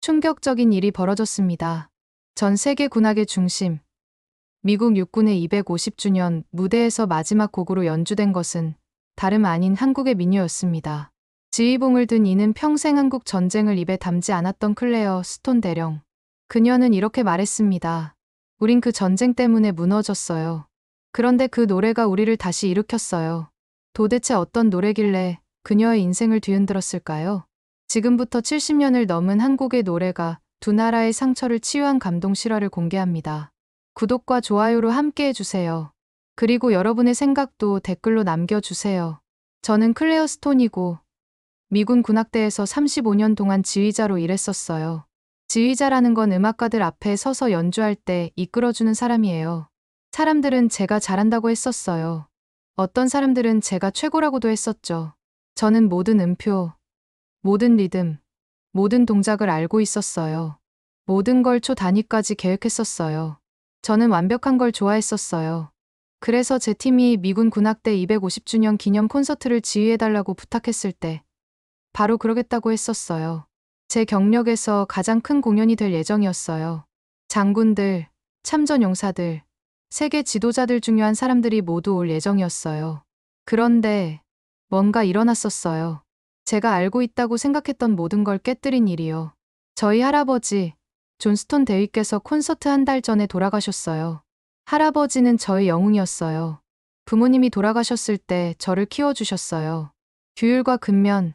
충격적인 일이 벌어졌습니다. 전 세계 군악의 중심, 미국 육군의 250주년 무대에서 마지막 곡으로 연주된 것은 다름 아닌 한국의 민요였습니다. 지휘봉을 든 이는 평생 한국 전쟁을 입에 담지 않았던 클레어 스톤 대령. 그녀는 이렇게 말했습니다. 우린 그 전쟁 때문에 무너졌어요. 그런데 그 노래가 우리를 다시 일으켰어요. 도대체 어떤 노래길래 그녀의 인생을 뒤흔들었을까요? 지금부터 70년을 넘은 한국의 노래가 두 나라의 상처를 치유한 감동 실화를 공개합니다. 구독과 좋아요로 함께 해주세요. 그리고 여러분의 생각도 댓글로 남겨주세요. 저는 클레어 스톤이고 미군 군악대에서 35년 동안 지휘자로 일했었어요. 지휘자라는 건 음악가들 앞에 서서 연주할 때 이끌어주는 사람이에요. 사람들은 제가 잘한다고 했었어요. 어떤 사람들은 제가 최고라고도 했었죠. 저는 모든 음표, 모든 리듬, 모든 동작을 알고 있었어요. 모든 걸 초 단위까지 계획했었어요. 저는 완벽한 걸 좋아했었어요. 그래서 제 팀이 미군 군악대 250주년 기념 콘서트를 지휘해달라고 부탁했을 때 바로 그러겠다고 했었어요. 제 경력에서 가장 큰 공연이 될 예정이었어요. 장군들, 참전용사들, 세계 지도자들 중요한 사람들이 모두 올 예정이었어요. 그런데 뭔가 일어났었어요. 제가 알고 있다고 생각했던 모든 걸 깨뜨린 일이요. 저희 할아버지, 존 스톤 대위께서 콘서트 한 달 전에 돌아가셨어요. 할아버지는 저의 영웅이었어요. 부모님이 돌아가셨을 때 저를 키워주셨어요. 규율과 근면,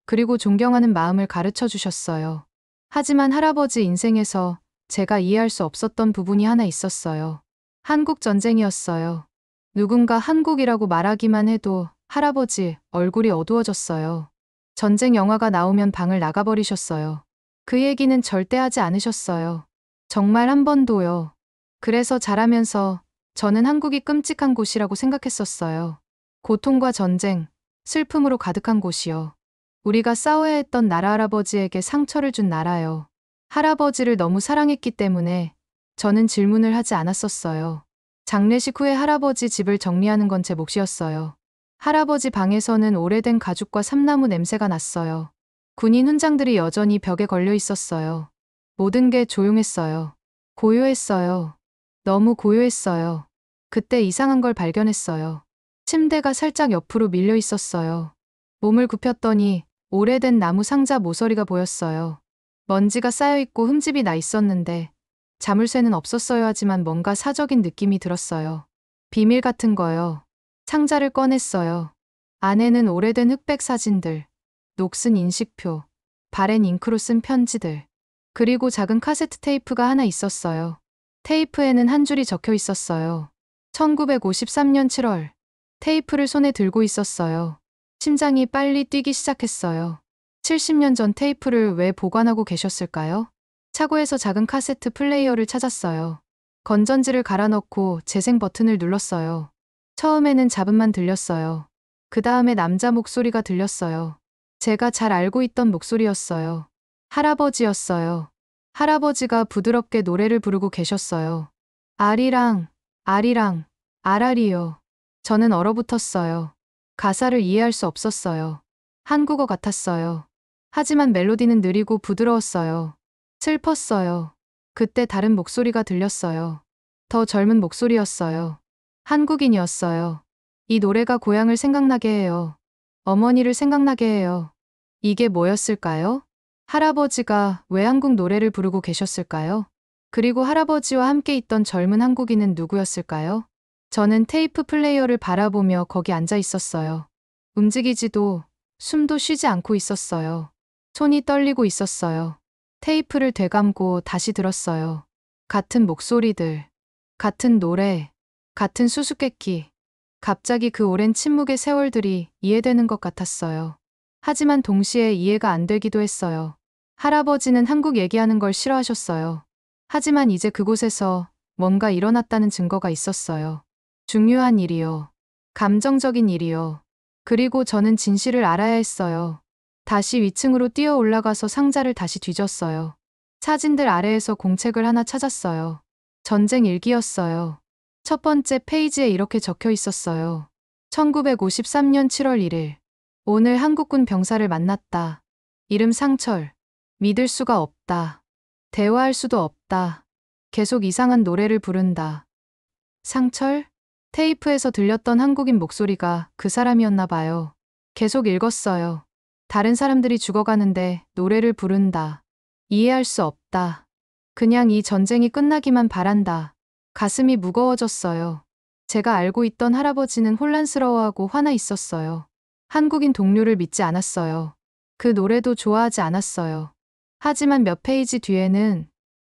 그리고 존경하는 마음을 가르쳐 주셨어요. 하지만 할아버지 인생에서 제가 이해할 수 없었던 부분이 하나 있었어요. 한국 전쟁이었어요. 누군가 한국이라고 말하기만 해도 할아버지 얼굴이 어두워졌어요. 전쟁 영화가 나오면 방을 나가버리셨어요. 그 얘기는 절대 하지 않으셨어요. 정말 한 번도요. 그래서 자라면서 저는 한국이 끔찍한 곳이라고 생각했었어요. 고통과 전쟁, 슬픔으로 가득한 곳이요. 우리가 싸워야 했던 나라 할아버지에게 상처를 준 나라요. 할아버지를 너무 사랑했기 때문에 저는 질문을 하지 않았었어요. 장례식 후에 할아버지 집을 정리하는 건 제 몫이었어요. 할아버지 방에서는 오래된 가죽과 삼나무 냄새가 났어요. 군인 훈장들이 여전히 벽에 걸려 있었어요. 모든 게 조용했어요. 고요했어요. 너무 고요했어요. 그때 이상한 걸 발견했어요. 침대가 살짝 옆으로 밀려 있었어요. 몸을 굽혔더니 오래된 나무 상자 모서리가 보였어요. 먼지가 쌓여있고 흠집이 나 있었는데 자물쇠는 없었어야 하지만 뭔가 사적인 느낌이 들었어요. 비밀 같은 거요. 상자를 꺼냈어요. 안에는 오래된 흑백 사진들, 녹슨 인식표, 바랜 잉크로 쓴 편지들, 그리고 작은 카세트 테이프가 하나 있었어요. 테이프에는 한 줄이 적혀 있었어요. 1953년 7월. 테이프를 손에 들고 있었어요. 심장이 빨리 뛰기 시작했어요. 70년 전 테이프를 왜 보관하고 계셨을까요? 차고에서 작은 카세트 플레이어를 찾았어요. 건전지를 갈아 넣고 재생 버튼을 눌렀어요. 처음에는 잡음만 들렸어요. 그 다음에 남자 목소리가 들렸어요. 제가 잘 알고 있던 목소리였어요. 할아버지였어요. 할아버지가 부드럽게 노래를 부르고 계셨어요. 아리랑, 아리랑, 아라리요. 저는 얼어붙었어요. 가사를 이해할 수 없었어요. 한국어 같았어요. 하지만 멜로디는 느리고 부드러웠어요. 슬펐어요. 그때 다른 목소리가 들렸어요. 더 젊은 목소리였어요. 한국인이었어요. 이 노래가 고향을 생각나게 해요. 어머니를 생각나게 해요. 이게 뭐였을까요? 할아버지가 왜 한국 노래를 부르고 계셨을까요? 그리고 할아버지와 함께 있던 젊은 한국인은 누구였을까요? 저는 테이프 플레이어를 바라보며 거기 앉아 있었어요. 움직이지도 숨도 쉬지 않고 있었어요. 손이 떨리고 있었어요. 테이프를 되감고 다시 들었어요. 같은 목소리들, 같은 노래, 같은 수수께끼. 갑자기 그 오랜 침묵의 세월들이 이해되는 것 같았어요. 하지만 동시에 이해가 안 되기도 했어요. 할아버지는 한국 얘기하는 걸 싫어하셨어요. 하지만 이제 그곳에서 뭔가 일어났다는 증거가 있었어요. 중요한 일이요. 감정적인 일이요. 그리고 저는 진실을 알아야 했어요. 다시 위층으로 뛰어 올라가서 상자를 다시 뒤졌어요. 사진들 아래에서 공책을 하나 찾았어요. 전쟁 일기였어요. 첫 번째 페이지에 이렇게 적혀 있었어요. 1953년 7월 1일. 오늘 한국군 병사를 만났다. 이름 상철. 믿을 수가 없다. 대화할 수도 없다. 계속 이상한 노래를 부른다. 상철? 테이프에서 들렸던 한국인 목소리가 그 사람이었나 봐요. 계속 읽었어요. 다른 사람들이 죽어가는데 노래를 부른다. 이해할 수 없다. 그냥 이 전쟁이 끝나기만 바란다. 가슴이 무거워졌어요. 제가 알고 있던 할아버지는 혼란스러워하고 화나 있었어요. 한국인 동료를 믿지 않았어요. 그 노래도 좋아하지 않았어요. 하지만 몇 페이지 뒤에는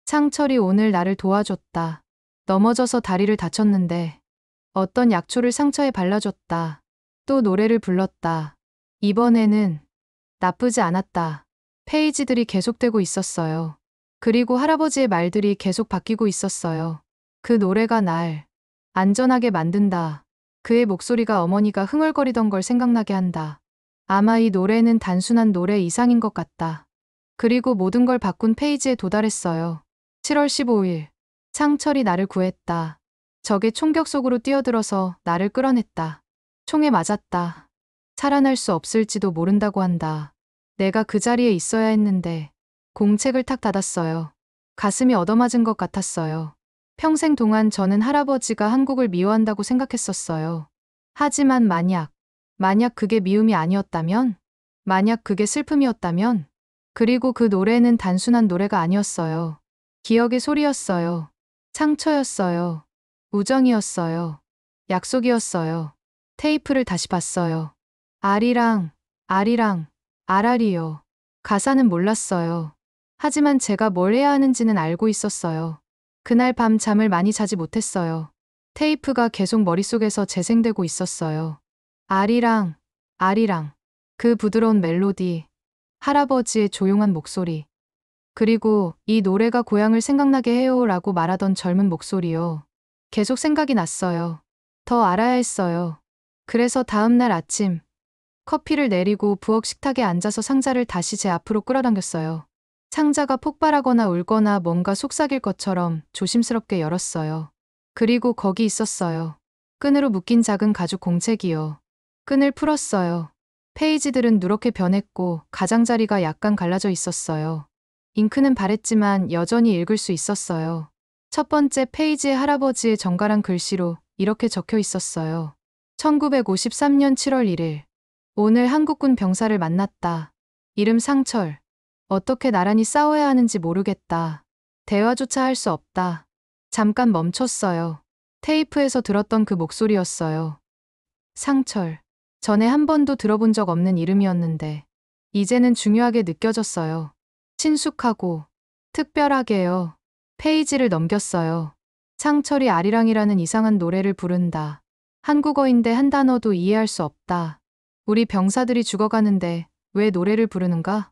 상철이 오늘 나를 도와줬다. 넘어져서 다리를 다쳤는데 어떤 약초를 상처에 발라줬다. 또 노래를 불렀다. 이번에는 나쁘지 않았다. 페이지들이 계속되고 있었어요. 그리고 할아버지의 말들이 계속 바뀌고 있었어요. 그 노래가 날 안전하게 만든다. 그의 목소리가 어머니가 흥얼거리던 걸 생각나게 한다. 아마 이 노래는 단순한 노래 이상인 것 같다. 그리고 모든 걸 바꾼 페이지에 도달했어요. 7월 15일. 상철이 나를 구했다. 적의 총격 속으로 뛰어들어서 나를 끌어냈다. 총에 맞았다. 살아날 수 없을지도 모른다고 한다. 내가 그 자리에 있어야 했는데 공책을 탁 닫았어요. 가슴이 얻어맞은 것 같았어요. 평생 동안 저는 할아버지가 한국을 미워한다고 생각했었어요. 하지만 만약 그게 미움이 아니었다면? 만약 그게 슬픔이었다면? 그리고 그 노래는 단순한 노래가 아니었어요. 기억의 소리였어요. 상처였어요. 우정이었어요. 약속이었어요. 테이프를 다시 봤어요. 아리랑, 아라리요. 가사는 몰랐어요. 하지만 제가 뭘 해야 하는지는 알고 있었어요. 그날 밤 잠을 많이 자지 못했어요. 테이프가 계속 머릿속에서 재생되고 있었어요. 아리랑. 그 부드러운 멜로디, 할아버지의 조용한 목소리. 그리고 이 노래가 고향을 생각나게 해요 라고 말하던 젊은 목소리요. 계속 생각이 났어요. 더 알아야 했어요. 그래서 다음 날 아침, 커피를 내리고 부엌 식탁에 앉아서 상자를 다시 제 앞으로 끌어당겼어요. 상자가 폭발하거나 울거나 뭔가 속삭일 것처럼 조심스럽게 열었어요. 그리고 거기 있었어요. 끈으로 묶인 작은 가죽 공책이요. 끈을 풀었어요. 페이지들은 누렇게 변했고 가장자리가 약간 갈라져 있었어요. 잉크는 바랬지만 여전히 읽을 수 있었어요. 첫 번째 페이지에 할아버지의 정갈한 글씨로 이렇게 적혀 있었어요. 1953년 7월 1일. 오늘 한국군 병사를 만났다. 이름 상철. 어떻게 나란히 싸워야 하는지 모르겠다. 대화조차 할 수 없다. 잠깐 멈췄어요. 테이프에서 들었던 그 목소리였어요. 상철. 전에 한 번도 들어본 적 없는 이름이었는데 이제는 중요하게 느껴졌어요. 친숙하고 특별하게요. 페이지를 넘겼어요. 상철이 아리랑이라는 이상한 노래를 부른다. 한국어인데 한 단어도 이해할 수 없다. 우리 병사들이 죽어가는데 왜 노래를 부르는가?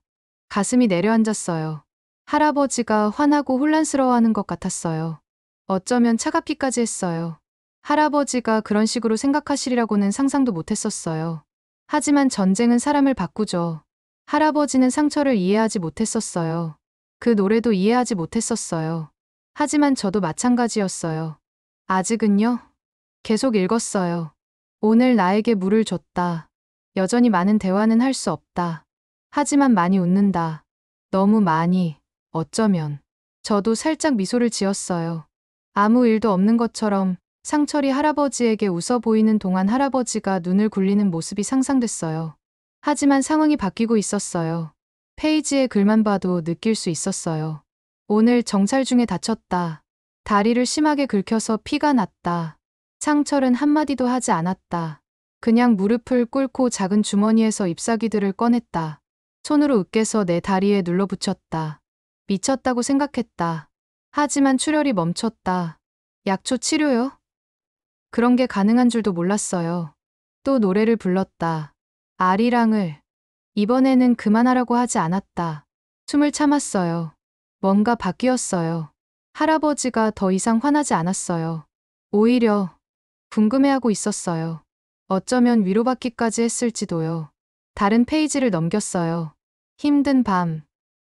가슴이 내려앉았어요. 할아버지가 화나고 혼란스러워하는 것 같았어요. 어쩌면 차갑기까지 했어요. 할아버지가 그런 식으로 생각하시리라고는 상상도 못했었어요. 하지만 전쟁은 사람을 바꾸죠. 할아버지는 상처를 이해하지 못했었어요. 그 노래도 이해하지 못했었어요. 하지만 저도 마찬가지였어요. 아직은요? 계속 읽었어요. 오늘 나에게 물을 줬다. 여전히 많은 대화는 할 수 없다. 하지만 많이 웃는다. 너무 많이. 어쩌면. 저도 살짝 미소를 지었어요. 아무 일도 없는 것처럼 상철이 할아버지에게 웃어 보이는 동안 할아버지가 눈을 굴리는 모습이 상상됐어요. 하지만 상황이 바뀌고 있었어요. 페이지의 글만 봐도 느낄 수 있었어요. 오늘 정찰 중에 다쳤다. 다리를 심하게 긁혀서 피가 났다. 상철은 한마디도 하지 않았다. 그냥 무릎을 꿇고 작은 주머니에서 잎사귀들을 꺼냈다. 손으로 으깨서 내 다리에 눌러붙였다. 미쳤다고 생각했다. 하지만 출혈이 멈췄다. 약초 치료요? 그런 게 가능한 줄도 몰랐어요. 또 노래를 불렀다. 아리랑을. 이번에는 그만하라고 하지 않았다. 숨을 참았어요. 뭔가 바뀌었어요. 할아버지가 더 이상 화나지 않았어요. 오히려 궁금해하고 있었어요. 어쩌면 위로받기까지 했을지도요. 다른 페이지를 넘겼어요. 힘든 밤.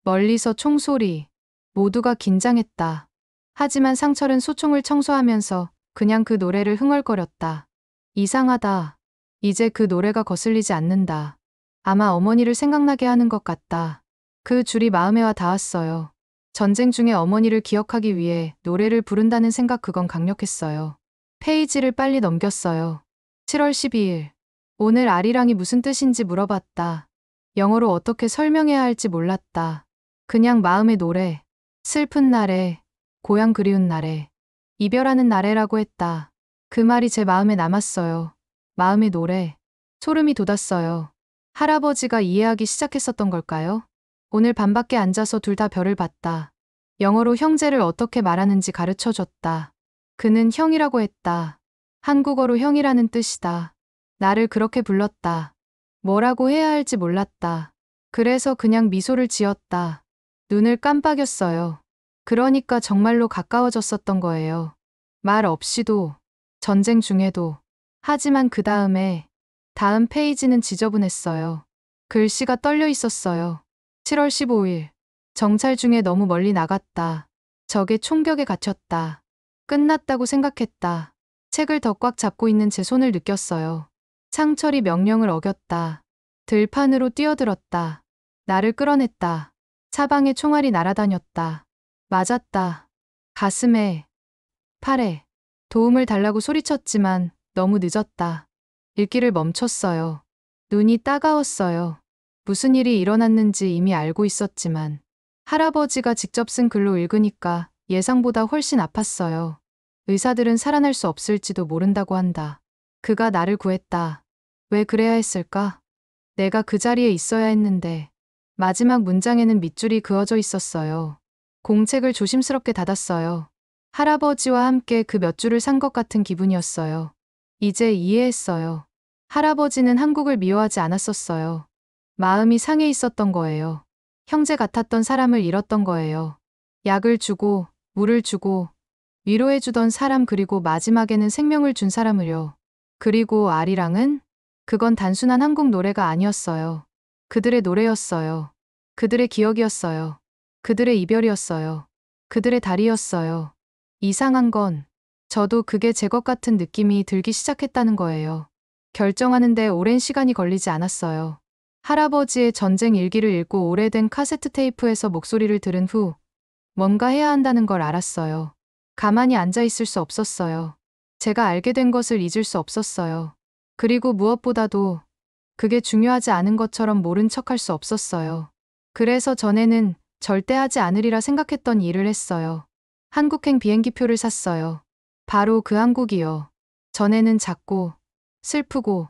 멀리서 총소리. 모두가 긴장했다. 하지만 상철은 소총을 청소하면서 그냥 그 노래를 흥얼거렸다. 이상하다. 이제 그 노래가 거슬리지 않는다. 아마 어머니를 생각나게 하는 것 같다. 그 줄이 마음에 와 닿았어요. 전쟁 중에 어머니를 기억하기 위해 노래를 부른다는 생각, 그건 강력했어요. 페이지를 빨리 넘겼어요. 7월 12일. 오늘 아리랑이 무슨 뜻인지 물어봤다. 영어로 어떻게 설명해야 할지 몰랐다. 그냥 마음의 노래. 슬픈 날에, 고향 그리운 날에, 이별하는 날에라고 했다. 그 말이 제 마음에 남았어요. 마음의 노래. 소름이 돋았어요. 할아버지가 이해하기 시작했었던 걸까요? 오늘 밤밖에 앉아서 둘 다 별을 봤다. 영어로 형제를 어떻게 말하는지 가르쳐 줬다. 그는 형이라고 했다. 한국어로 형이라는 뜻이다. 나를 그렇게 불렀다. 뭐라고 해야 할지 몰랐다. 그래서 그냥 미소를 지었다. 눈을 깜빡였어요. 그러니까 정말로 가까워졌었던 거예요. 말 없이도, 전쟁 중에도. 하지만 그 다음 페이지는 지저분했어요. 글씨가 떨려 있었어요. 7월 15일. 정찰 중에 너무 멀리 나갔다. 적의 총격에 갇혔다. 끝났다고 생각했다. 책을 더 꽉 잡고 있는 제 손을 느꼈어요. 창철이 명령을 어겼다. 들판으로 뛰어들었다. 나를 끌어냈다. 사방에 총알이 날아다녔다. 맞았다. 가슴에, 팔에. 도움을 달라고 소리쳤지만 너무 늦었다. 읽기를 멈췄어요. 눈이 따가웠어요. 무슨 일이 일어났는지 이미 알고 있었지만 할아버지가 직접 쓴 글로 읽으니까 예상보다 훨씬 아팠어요. 의사들은 살아날 수 없을지도 모른다고 한다. 그가 나를 구했다. 왜 그래야 했을까? 내가 그 자리에 있어야 했는데. 마지막 문장에는 밑줄이 그어져 있었어요. 공책을 조심스럽게 닫았어요. 할아버지와 함께 그 몇 줄을 산 것 같은 기분이었어요. 이제 이해했어요. 할아버지는 한국을 미워하지 않았었어요. 마음이 상해 있었던 거예요. 형제 같았던 사람을 잃었던 거예요. 약을 주고, 물을 주고, 위로해주던 사람, 그리고 마지막에는 생명을 준 사람을요. 그리고 아리랑은? 그건 단순한 한국 노래가 아니었어요. 그들의 노래였어요. 그들의 기억이었어요. 그들의 이별이었어요. 그들의 달이었어요. 이상한 건 저도 그게 제 것 같은 느낌이 들기 시작했다는 거예요. 결정하는데 오랜 시간이 걸리지 않았어요. 할아버지의 전쟁 일기를 읽고 오래된 카세트 테이프에서 목소리를 들은 후 뭔가 해야 한다는 걸 알았어요. 가만히 앉아 있을 수 없었어요. 제가 알게 된 것을 잊을 수 없었어요. 그리고 무엇보다도 그게 중요하지 않은 것처럼 모른 척할 수 없었어요. 그래서 전에는 절대 하지 않으리라 생각했던 일을 했어요. 한국행 비행기표를 샀어요. 바로 그 한국이요. 전에는 작고 슬프고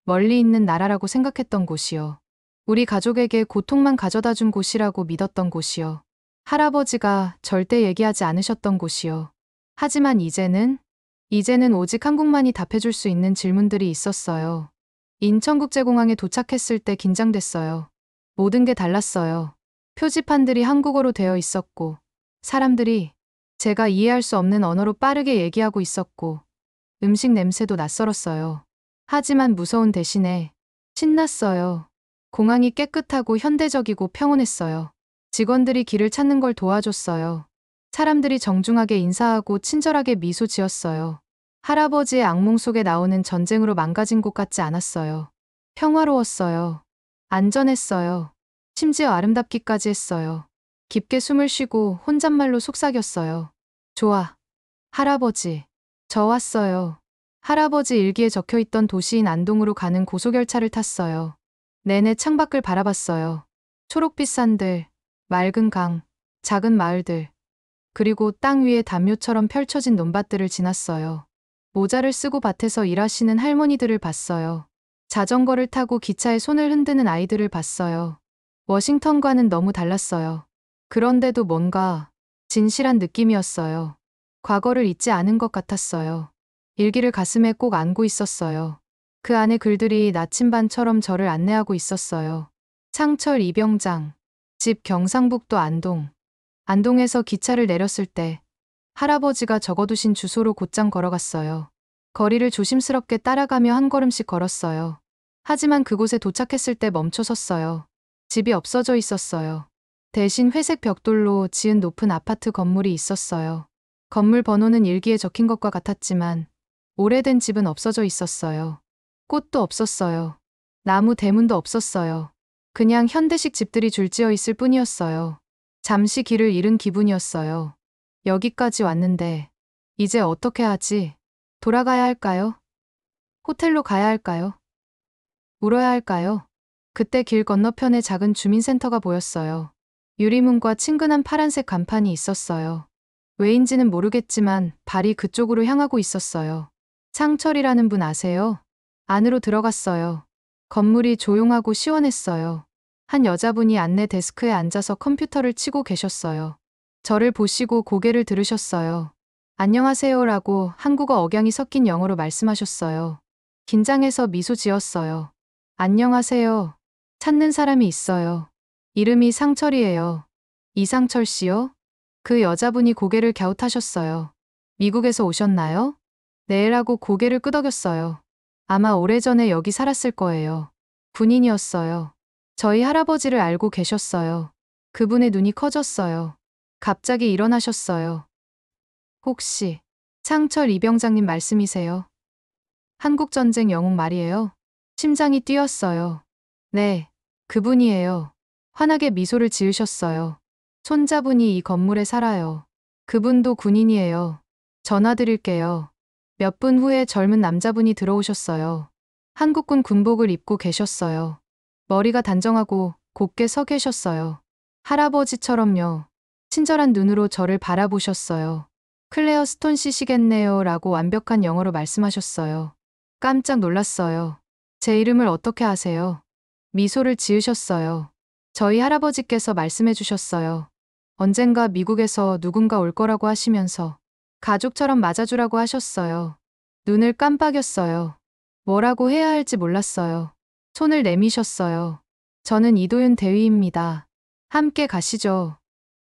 멀리 있는 나라라고 생각했던 곳이요. 우리 가족에게 고통만 가져다 준 곳이라고 믿었던 곳이요. 할아버지가 절대 얘기하지 않으셨던 곳이요. 하지만 이제는 오직 한국만이 답해줄 수 있는 질문들이 있었어요. 인천국제공항에 도착했을 때 긴장됐어요. 모든 게 달랐어요. 표지판들이 한국어로 되어 있었고, 사람들이 제가 이해할 수 없는 언어로 빠르게 얘기하고 있었고, 음식 냄새도 낯설었어요. 하지만 무서운 대신에 신났어요. 공항이 깨끗하고 현대적이고 평온했어요. 직원들이 길을 찾는 걸 도와줬어요. 사람들이 정중하게 인사하고 친절하게 미소 지었어요. 할아버지의 악몽 속에 나오는 전쟁으로 망가진 곳 같지 않았어요. 평화로웠어요. 안전했어요. 심지어 아름답기까지 했어요. 깊게 숨을 쉬고 혼잣말로 속삭였어요. 좋아. 할아버지. 저 왔어요. 할아버지 일기에 적혀있던 도시인 안동으로 가는 고속열차를 탔어요. 내내 창밖을 바라봤어요. 초록빛 산들, 맑은 강, 작은 마을들, 그리고 땅 위에 담요처럼 펼쳐진 논밭들을 지났어요. 모자를 쓰고 밭에서 일하시는 할머니들을 봤어요. 자전거를 타고 기차에 손을 흔드는 아이들을 봤어요. 워싱턴과는 너무 달랐어요. 그런데도 뭔가 진실한 느낌이었어요. 과거를 잊지 않은 것 같았어요. 일기를 가슴에 꼭 안고 있었어요. 그 안에 글들이 나침반처럼 저를 안내하고 있었어요. 창철 이병장, 집 경상북도 안동. 안동에서 기차를 내렸을 때 할아버지가 적어두신 주소로 곧장 걸어갔어요. 거리를 조심스럽게 따라가며 한 걸음씩 걸었어요. 하지만 그곳에 도착했을 때 멈춰 섰어요. 집이 없어져 있었어요. 대신 회색 벽돌로 지은 높은 아파트 건물이 있었어요. 건물 번호는 일기에 적힌 것과 같았지만 오래된 집은 없어져 있었어요. 꽃도 없었어요. 나무 대문도 없었어요. 그냥 현대식 집들이 줄지어 있을 뿐이었어요. 잠시 길을 잃은 기분이었어요. 여기까지 왔는데 이제 어떻게 하지? 돌아가야 할까요? 호텔로 가야 할까요? 울어야 할까요? 그때 길 건너편에 작은 주민센터가 보였어요. 유리문과 친근한 파란색 간판이 있었어요. 왜인지는 모르겠지만 발이 그쪽으로 향하고 있었어요. 상철이라는 분 아세요? 안으로 들어갔어요. 건물이 조용하고 시원했어요. 한 여자분이 안내 데스크에 앉아서 컴퓨터를 치고 계셨어요. 저를 보시고 고개를 들으셨어요. 안녕하세요라고 한국어 억양이 섞인 영어로 말씀하셨어요. 긴장해서 미소 지었어요. 안녕하세요. 찾는 사람이 있어요. 이름이 상철이에요. 이상철 씨요? 그 여자분이 고개를 갸웃하셨어요. 미국에서 오셨나요? 네라고 고개를 끄덕였어요. 아마 오래전에 여기 살았을 거예요. 군인이었어요. 저희 할아버지를 알고 계셨어요. 그분의 눈이 커졌어요. 갑자기 일어나셨어요. 혹시 상철 이병장님 말씀이세요? 한국전쟁 영웅 말이에요. 심장이 뛰었어요. 네, 그분이에요. 환하게 미소를 지으셨어요. 손자분이 이 건물에 살아요. 그분도 군인이에요. 전화 드릴게요. 몇 분 후에 젊은 남자분이 들어오셨어요. 한국군 군복을 입고 계셨어요. 머리가 단정하고 곱게 서 계셨어요. 할아버지처럼요. 친절한 눈으로 저를 바라보셨어요. 클레어 스톤 씨시겠네요 라고 완벽한 영어로 말씀하셨어요. 깜짝 놀랐어요. 제 이름을 어떻게 아세요? 미소를 지으셨어요. 저희 할아버지께서 말씀해 주셨어요. 언젠가 미국에서 누군가 올 거라고 하시면서 가족처럼 맞아주라고 하셨어요. 눈을 깜빡였어요. 뭐라고 해야 할지 몰랐어요. 손을 내미셨어요. 저는 이도윤 대위입니다. 함께 가시죠.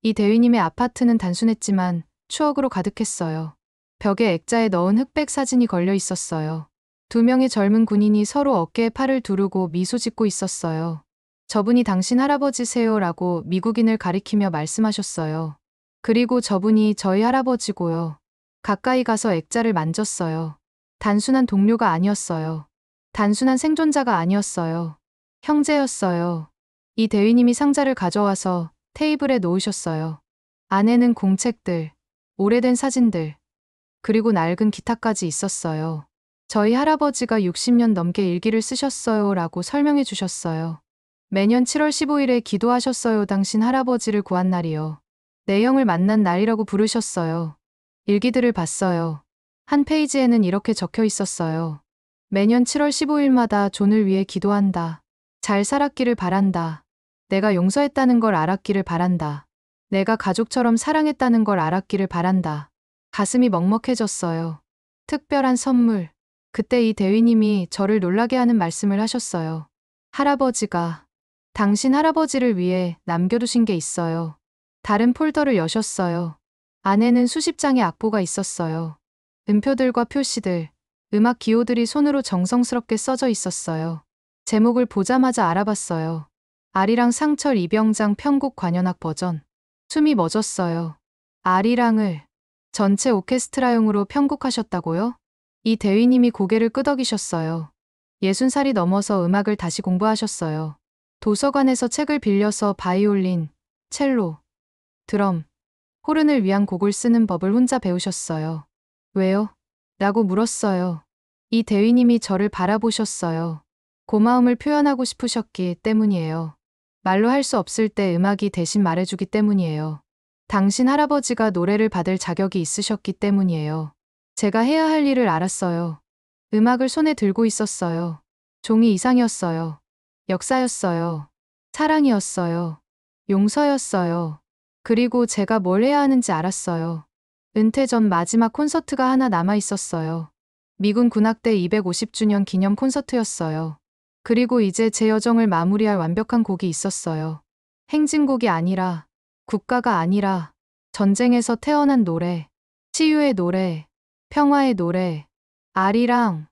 이 대위님의 아파트는 단순했지만 추억으로 가득했어요. 벽에 액자에 넣은 흑백 사진이 걸려 있었어요. 두 명의 젊은 군인이 서로 어깨에 팔을 두르고 미소 짓고 있었어요. 저분이 당신 할아버지세요라고 미국인을 가리키며 말씀하셨어요. 그리고 저분이 저희 할아버지고요. 가까이 가서 액자를 만졌어요. 단순한 동료가 아니었어요. 단순한 생존자가 아니었어요. 형제였어요. 이 대위님이 상자를 가져와서 테이블에 놓으셨어요. 안에는 공책들, 오래된 사진들, 그리고 낡은 기타까지 있었어요. 저희 할아버지가 60년 넘게 일기를 쓰셨어요 라고 설명해 주셨어요. 매년 7월 15일에 기도하셨어요. 당신 할아버지를 구한 날이요. 내 형을 만난 날이라고 부르셨어요. 일기들을 봤어요. 한 페이지에는 이렇게 적혀 있었어요. 매년 7월 15일마다 존을 위해 기도한다. 잘 살았기를 바란다. 내가 용서했다는 걸 알았기를 바란다. 내가 가족처럼 사랑했다는 걸 알았기를 바란다. 가슴이 먹먹해졌어요. 특별한 선물. 그때 이 대위님이 저를 놀라게 하는 말씀을 하셨어요. 할아버지가 당신 할아버지를 위해 남겨두신 게 있어요. 다른 폴더를 여셨어요. 안에는 수십 장의 악보가 있었어요. 음표들과 표시들, 음악 기호들이 손으로 정성스럽게 써져 있었어요. 제목을 보자마자 알아봤어요. 아리랑 상철 이병장 편곡 관현악 버전. 숨이 멎었어요. 아리랑을 전체 오케스트라용으로 편곡하셨다고요? 이 대위님이 고개를 끄덕이셨어요. 60살이 넘어서 음악을 다시 공부하셨어요. 도서관에서 책을 빌려서 바이올린, 첼로, 드럼, 호른을 위한 곡을 쓰는 법을 혼자 배우셨어요. 왜요? 라고 물었어요. 이 대위님이 저를 바라보셨어요. 고마움을 표현하고 싶으셨기 때문이에요. 말로 할 수 없을 때 음악이 대신 말해주기 때문이에요. 당신 할아버지가 노래를 받을 자격이 있으셨기 때문이에요. 제가 해야 할 일을 알았어요. 음악을 손에 들고 있었어요. 종이 이상이었어요. 역사였어요. 사랑이었어요. 용서였어요. 그리고 제가 뭘 해야 하는지 알았어요. 은퇴 전 마지막 콘서트가 하나 남아 있었어요. 미군 군악대 250주년 기념 콘서트였어요. 그리고 이제 제 여정을 마무리할 완벽한 곡이 있었어요. 행진곡이 아니라, 국가가 아니라, 전쟁에서 태어난 노래, 치유의 노래, 평화의 노래, 아리랑.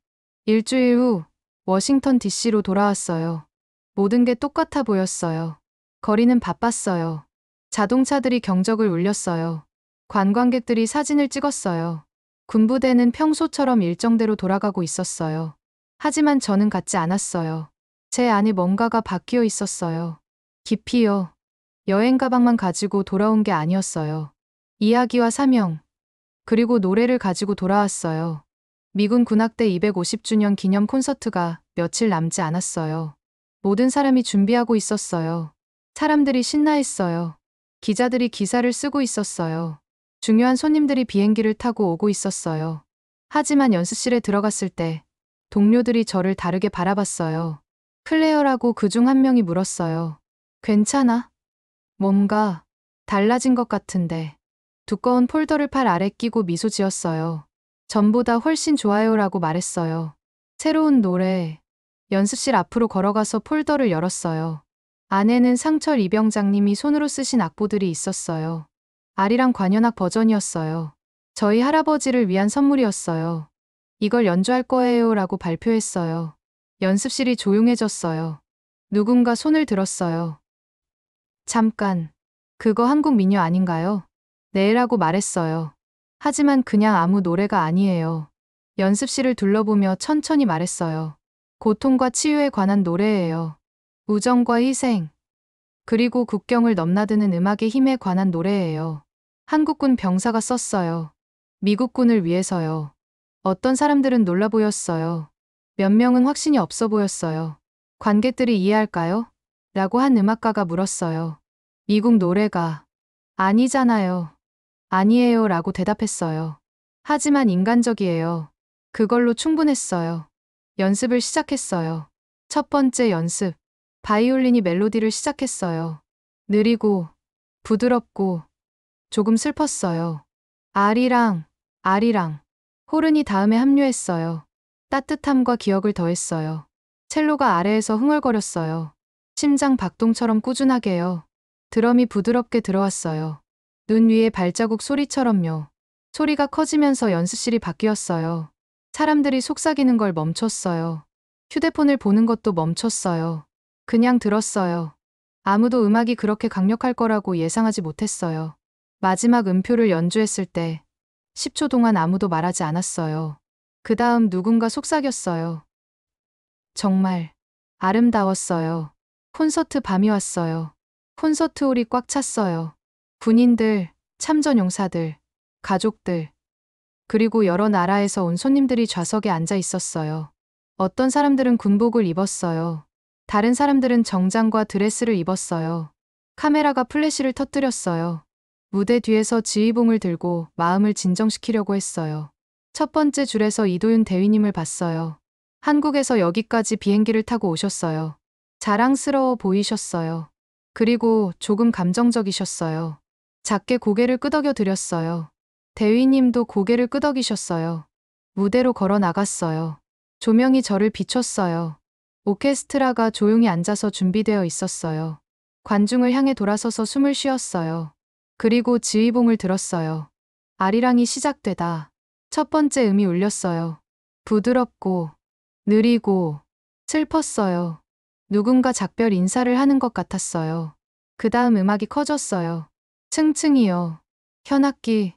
일주일 후 워싱턴 DC로 돌아왔어요. 모든 게 똑같아 보였어요. 거리는 바빴어요. 자동차들이 경적을 울렸어요. 관광객들이 사진을 찍었어요. 군부대는 평소처럼 일정대로 돌아가고 있었어요. 하지만 저는 같지 않았어요. 제 안에 뭔가가 바뀌어 있었어요. 깊이요. 여행 가방만 가지고 돌아온 게 아니었어요. 이야기와 사명, 그리고 노래를 가지고 돌아왔어요. 미군 군악대 250주년 기념 콘서트가 며칠 남지 않았어요. 모든 사람이 준비하고 있었어요. 사람들이 신나했어요. 기자들이 기사를 쓰고 있었어요. 중요한 손님들이 비행기를 타고 오고 있었어요. 하지만 연습실에 들어갔을 때 동료들이 저를 다르게 바라봤어요. 클레어라고 그중 한 명이 물었어요. 괜찮아? 뭔가 달라진 것 같은데. 두꺼운 폴더를 팔 아래 끼고 미소 지었어요. 전보다 훨씬 좋아요라고 말했어요. 새로운 노래. 연습실 앞으로 걸어가서 폴더를 열었어요. 안에는 상철 이병장님이 손으로 쓰신 악보들이 있었어요. 아리랑 관현악 버전이었어요. 저희 할아버지를 위한 선물이었어요. 이걸 연주할 거예요 라고 발표했어요. 연습실이 조용해졌어요. 누군가 손을 들었어요. 잠깐. 그거 한국 민요 아닌가요? 네라고 말했어요. 하지만 그냥 아무 노래가 아니에요. 연습실을 둘러보며 천천히 말했어요. 고통과 치유에 관한 노래예요. 우정과 희생, 그리고 국경을 넘나드는 음악의 힘에 관한 노래예요. 한국군 병사가 썼어요. 미국군을 위해서요. 어떤 사람들은 놀라 보였어요. 몇 명은 확신이 없어 보였어요. 관객들이 이해할까요? 라고 한 음악가가 물었어요. 미국 노래가 아니잖아요. 아니에요 라고 대답했어요. 하지만 인간적이에요. 그걸로 충분했어요. 연습을 시작했어요. 첫 번째 연습. 바이올린이 멜로디를 시작했어요. 느리고, 부드럽고, 조금 슬펐어요. 아리랑, 아리랑. 호른이 다음에 합류했어요. 따뜻함과 기억을 더했어요. 첼로가 아래에서 흥얼거렸어요. 심장 박동처럼 꾸준하게요. 드럼이 부드럽게 들어왔어요. 눈 위에 발자국 소리처럼요. 소리가 커지면서 연습실이 바뀌었어요. 사람들이 속삭이는 걸 멈췄어요. 휴대폰을 보는 것도 멈췄어요. 그냥 들었어요. 아무도 음악이 그렇게 강력할 거라고 예상하지 못했어요. 마지막 음표를 연주했을 때 10초 동안 아무도 말하지 않았어요. 그 다음 누군가 속삭였어요. 정말 아름다웠어요. 콘서트 밤이 왔어요. 콘서트 홀이 꽉 찼어요. 군인들, 참전용사들, 가족들, 그리고 여러 나라에서 온 손님들이 좌석에 앉아 있었어요. 어떤 사람들은 군복을 입었어요. 다른 사람들은 정장과 드레스를 입었어요. 카메라가 플래시를 터뜨렸어요. 무대 뒤에서 지휘봉을 들고 마음을 진정시키려고 했어요. 첫 번째 줄에서 이도윤 대위님을 봤어요. 한국에서 여기까지 비행기를 타고 오셨어요. 자랑스러워 보이셨어요. 그리고 조금 감정적이셨어요. 작게 고개를 끄덕여 드렸어요. 대위님도 고개를 끄덕이셨어요. 무대로 걸어 나갔어요. 조명이 저를 비췄어요. 오케스트라가 조용히 앉아서 준비되어 있었어요. 관중을 향해 돌아서서 숨을 쉬었어요. 그리고 지휘봉을 들었어요. 아리랑이 시작되다. 첫 번째 음이 울렸어요. 부드럽고, 느리고, 슬펐어요. 누군가 작별 인사를 하는 것 같았어요. 그 다음 음악이 커졌어요. 층층이요. 현악기,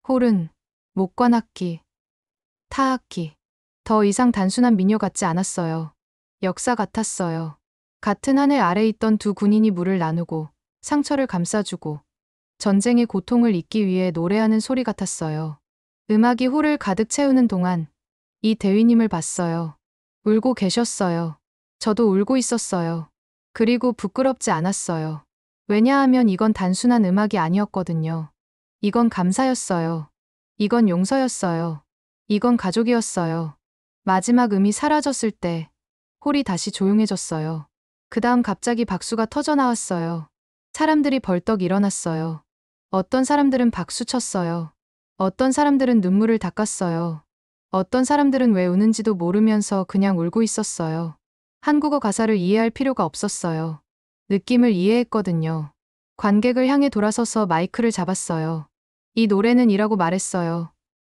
홀은, 목관악기, 타악기. 더 이상 단순한 민요 같지 않았어요. 역사 같았어요. 같은 하늘 아래 있던 두 군인이 물을 나누고 상처를 감싸주고 전쟁의 고통을 잊기 위해 노래하는 소리 같았어요. 음악이 홀을 가득 채우는 동안 이 대위님을 봤어요. 울고 계셨어요. 저도 울고 있었어요. 그리고 부끄럽지 않았어요. 왜냐하면 이건 단순한 음악이 아니었거든요. 이건 감사였어요. 이건 용서였어요. 이건 가족이었어요. 마지막 음이 사라졌을 때 홀이 다시 조용해졌어요. 그 다음 갑자기 박수가 터져 나왔어요. 사람들이 벌떡 일어났어요. 어떤 사람들은 박수 쳤어요. 어떤 사람들은 눈물을 닦았어요. 어떤 사람들은 왜 우는지도 모르면서 그냥 울고 있었어요. 한국어 가사를 이해할 필요가 없었어요. 느낌을 이해했거든요. 관객을 향해 돌아서서 마이크를 잡았어요. 이 노래는 이라고 말했어요.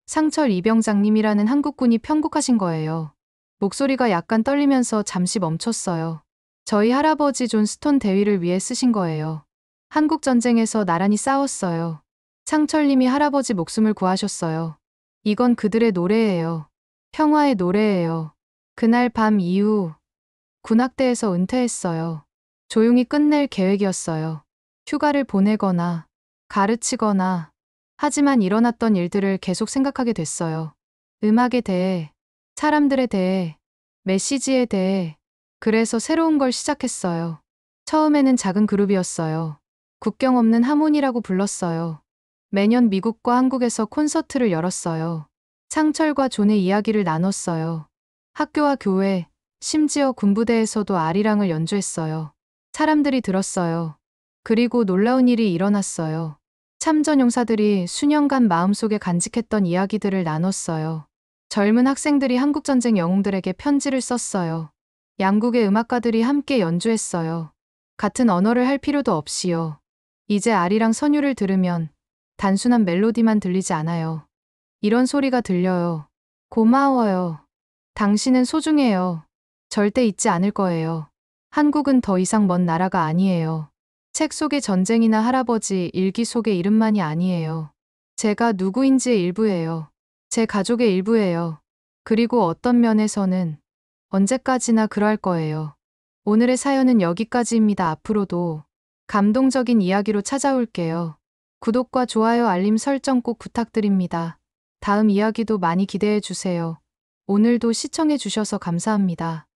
상철 이병장님이라는 한국군이 편곡하신 거예요. 목소리가 약간 떨리면서 잠시 멈췄어요. 저희 할아버지 존 스톤 대위를 위해 쓰신 거예요. 한국 전쟁에서 나란히 싸웠어요. 상철님이 할아버지 목숨을 구하셨어요. 이건 그들의 노래예요. 평화의 노래예요. 그날 밤 이후 군악대에서 은퇴했어요. 조용히 끝낼 계획이었어요. 휴가를 보내거나 가르치거나. 하지만 일어났던 일들을 계속 생각하게 됐어요. 음악에 대해, 사람들에 대해, 메시지에 대해. 그래서 새로운 걸 시작했어요. 처음에는 작은 그룹이었어요. 국경 없는 하모니라고 불렀어요. 매년 미국과 한국에서 콘서트를 열었어요. 창철과 존의 이야기를 나눴어요. 학교와 교회, 심지어 군부대에서도 아리랑을 연주했어요. 사람들이 들었어요. 그리고 놀라운 일이 일어났어요. 참전 용사들이 수년간 마음속에 간직했던 이야기들을 나눴어요. 젊은 학생들이 한국전쟁 영웅들에게 편지를 썼어요. 양국의 음악가들이 함께 연주했어요. 같은 언어를 할 필요도 없이요. 이제 아리랑 선율을 들으면 단순한 멜로디만 들리지 않아요. 이런 소리가 들려요. 고마워요. 당신은 소중해요. 절대 잊지 않을 거예요. 한국은 더 이상 먼 나라가 아니에요. 책 속의 전쟁이나 할아버지 일기 속의 이름만이 아니에요. 제가 누구인지의 일부예요. 제 가족의 일부예요. 그리고 어떤 면에서는 언제까지나 그럴 거예요. 오늘의 사연은 여기까지입니다. 앞으로도 감동적인 이야기로 찾아올게요. 구독과 좋아요, 알림 설정 꼭 부탁드립니다. 다음 이야기도 많이 기대해 주세요. 오늘도 시청해 주셔서 감사합니다.